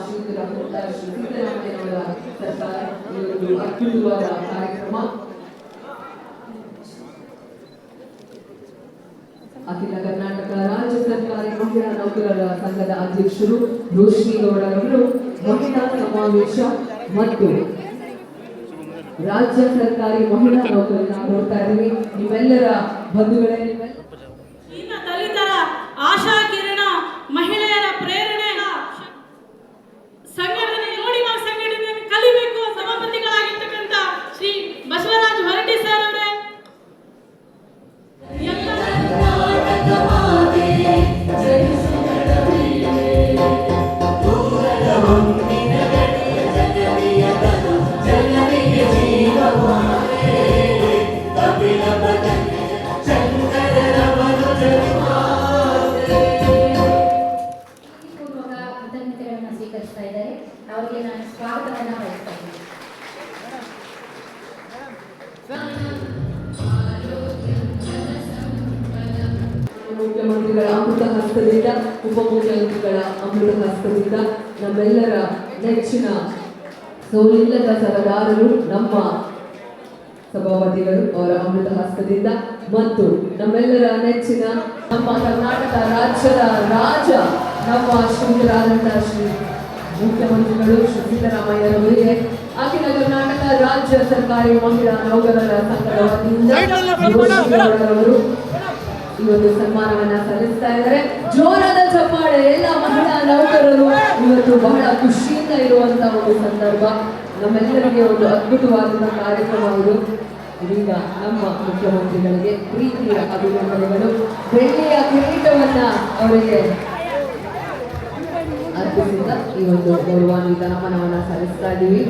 ಶ್ರೀಯುತರಾದಂಥ ಶ್ರೀ ಸಿದ್ದರಾಮಯ್ಯನವರ ಸರ್ಕಾರ ಈ ಒಂದು ಅದ್ಭುತವಾದ ಕಾರ್ಯಕ್ರಮ ಅಖಿಲ ಕರ್ನಾಟಕ ರಾಜ್ಯ ಸರ್ಕಾರಿ ಮಹಿಳಾ ನೌಕರರ ಸಂಘದ ಅಧ್ಯಕ್ಷರು ರೋಶ್ನಿ ಗೌಡರವರು ಮಹಿಳಾ ಸಮಾವೇಶ ಮತ್ತು ರಾಜ್ಯ ಸರ್ಕಾರಿ ಮಹಿಳಾ ನೌಕರರನ್ನ ನೋಡ್ತಾ ಇದ್ದೀವಿ. ನಿಮ್ಮೆಲ್ಲರ ಬಂಧುಗಳೇ, ದಲಿತರ ಆಶಾ ಕಿರಣ, ಮಹಿಳೆಯರ ಪ್ರೇರಣೆ ಸಂಘಟನೆ ನೋಡಿ ನಾವು ಸಂಘಟನೆಯನ್ನು ಕಲಿಬೇಕು. ಸಭಾಪತಿಗಳಾಗಿರ್ತಕ್ಕಂಥ ಶ್ರೀ ಬಸವರಾಜ್ ಹೊರಟ್ಟಿ ಸರ್ ಅವರೇ, ಸ್ವೀಕರಿಸ್ತಾ ಇದ್ದಾರೆ. ಅವರಿಗೆ ನಾನು ಸ್ವಾಗತವನ್ನು ಬಯಸ್ತೇನೆ. ಮುಖ್ಯಮಂತ್ರಿಗಳ ಅಮೃತ ಹಸ್ತದಿಂದ, ಉಪಮುಖ್ಯಮಂತ್ರಿಗಳ ಅಮೃತ ಹಸ್ತದಿಂದ ನಮ್ಮೆಲ್ಲರ ನೆಚ್ಚಿನ ಸೋಲಿಲ್ಲದ ಸರದಾರರು ನಮ್ಮ ಸಭಾಪತಿಗಳು ಅವರ ಅಮೃತ ಹಸ್ತದಿಂದ ಮತ್ತು ನಮ್ಮೆಲ್ಲರ ನೆಚ್ಚಿನ ನಮ್ಮ ಕರ್ನಾಟಕ ರಾಜ್ಯದ ರಾಜ ನಮ್ಮ ಶ್ರೀಯುತರಾದಂತಹ ಶ್ರೀ ಮುಖ್ಯಮಂತ್ರಿಗಳು ಶ್ರೀ ಸಿದ್ದರಾಮಯ್ಯರವರಿಗೆ ಅಖಿಲ ಕರ್ನಾಟಕ ರಾಜ್ಯ ಸರ್ಕಾರಿ ಮಹಿಳಾ ನೌಕರರ ಸಂಘದ ವತಿಯಿಂದ ಅವರು ಈ ಒಂದು ಸನ್ಮಾನವನ್ನ ಸಲ್ಲಿಸ್ತಾ ಇದ್ದಾರೆ. ಜೋರಾದ ಚಪ್ಪಾಳೆ. ಎಲ್ಲ ಮಹಿಳಾ ನೌಕರರು ಇವತ್ತು ಬಹಳ ಖುಷಿಯಿಂದ ಇರುವಂತಹ ಒಂದು ಸಂದರ್ಭ. ನಮ್ಮೆಲ್ಲರಿಗೆ ಒಂದು ಅದ್ಭುತವಾದಂತಹ ಕಾರ್ಯಕ್ರಮ ಇದು. ಇದೀಗ ನಮ್ಮ ಮುಖ್ಯಮಂತ್ರಿಗಳಿಗೆ ಪ್ರೀತಿಯ ಅಭಿನಂದನೆಗಳು. ಬೆಳ್ಳಿಯ ಕಿರೀಟವನ್ನ ಅವರಿಗೆ ಅರ್ಪಿಸಿದ ಈ ಒಂದು ಗೌರವಾನ್ವಿತ ನಮನವನ್ನ ಸಲ್ಲಿಸ್ತಾ ಇದ್ದೀವಿ.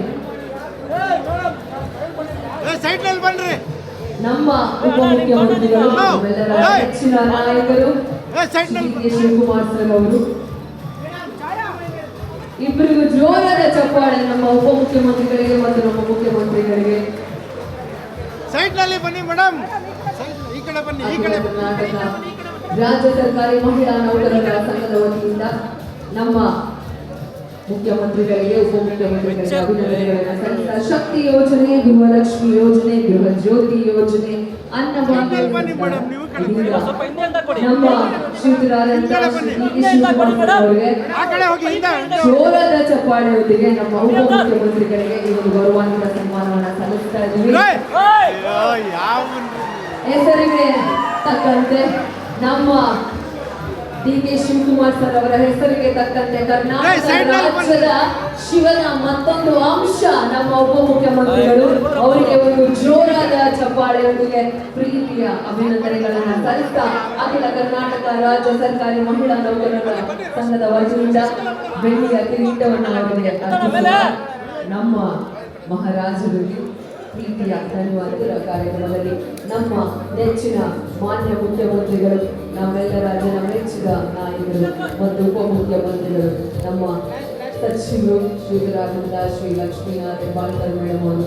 ನಮ್ಮ ಉಪಮುಖ್ಯಮಂತ್ರಿಗಳು, ನಮ್ಮೆಲ್ಲರ ನೆಚ್ಚಿನ ನಾಯಕರು ಶಿವಕುಮಾರ್ ಸರ್ ಅವರು, ಇಬ್ಬರಿಗೂ ಜೋರಾದ ಚಪ್ಪಾಳೆ ನಮ್ಮ ಉಪಮುಖ್ಯಮಂತ್ರಿಗಳಿಗೆ ಮತ್ತು ನಮ್ಮ ಮುಖ್ಯಮಂತ್ರಿಗಳಿಗೆ. ಕರ್ನಾಟಕ ರಾಜ್ಯ ಸರ್ಕಾರಿ ಮಹಿಳಾ ನೌಕರರ ಸಂಘದ ವತಿಯಿಂದ ನಮ್ಮ ಮುಖ್ಯಮಂತ್ರಿಗಳಿಗೆ, ಉಪಮುಖ್ಯಮಂತ್ರಿಗಳಿಗೆ ಅಭಿನಂದನೆಗಳನ್ನು ಸಲ್ಲಿಸ್ತಾ ಶಕ್ತಿ ಯೋಜನೆ, ಗೃಹಲಕ್ಷ್ಮಿ ಯೋಜನೆ, ಗೃಹ ಜ್ಯೋತಿ ಯೋಜನೆ, ಅನ್ನಭಾಗ್ಯ ನಮ್ಮ ಶ್ರೀಯುತರಾದಂತಹ ಅವರಿಗೆ ಜೋರಾದ ಚಪ್ಪಾಳೆಯೊಂದಿಗೆ ನಮ್ಮ ಉಪಮುಖ್ಯಮಂತ್ರಿಗಳಿಗೆ ಈ ಒಂದು ಗೌರವಾನ್ವಿತ ಸನ್ಮಾನವನ್ನು ಸಲ್ಲಿಸ್ತಾ ಇದ್ದೀವಿ. ಹೆಸರಿಗೆ ತಕ್ಕಂತೆ ನಮ್ಮ ಡಿ.ಕೆ. ಶಿವಕುಮಾರ್ ಸರ್ ಅವರ ಹೆಸರಿಗೆ ತಕ್ಕಂತೆ ಕರ್ನಾಟಕ ರಾಜ್ಯದ ಶಿವನ ಮತ್ತೊಂದು ಅಂಶ ನಮ್ಮ ಉಪಮುಖ್ಯಮಂತ್ರಿಗಳು. ಅವರಿಗೆ ಒಂದು ಜೋರಾದ ಚಪ್ಪಾಳೆಯೊಂದಿಗೆ ಪ್ರೀತಿಯ ಅಭಿನಂದನೆಗಳನ್ನು ಸಲ್ಲಿಸ್ತಾ ಅಖಿಲ ಕರ್ನಾಟಕ ರಾಜ್ಯ ಸರ್ಕಾರಿ ಮಹಿಳಾ ನೌಕರರ ಸಂಘದ ವತಿಯಿಂದ ಬೆಳ್ಳಿಯ ಕಿರೀಟವನ್ನು ಅವರಿಗೆ ನಮ್ಮ ಮಹಾರಾಜರಿಗೆ ಪ್ರೀತಿಯ ಧನ್ಯವಾದಗಳ ಕಾರ್ಯಕ್ರಮದಲ್ಲಿ ನಮ್ಮ ನೆಚ್ಚಿನ ಮಾನ್ಯ ಮುಖ್ಯಮಂತ್ರಿಗಳು, ನಮ್ಮೆಲ್ಲರ ಜನ ಮೆಚ್ಚಿದ ನಾಯಕರು ಮತ್ತು ಉಪಮುಖ್ಯಮಂತ್ರಿಗಳು, ನಮ್ಮ ಸಚಿವರು ಶ್ರೀಯುತರಾದಂತಹ ಶ್ರೀ ಲಕ್ಷ್ಮೀನಾಥ್ ಹೆಬ್ಬಾಳ್ಕರ್ ಮೇಡಮ್ ಅವರು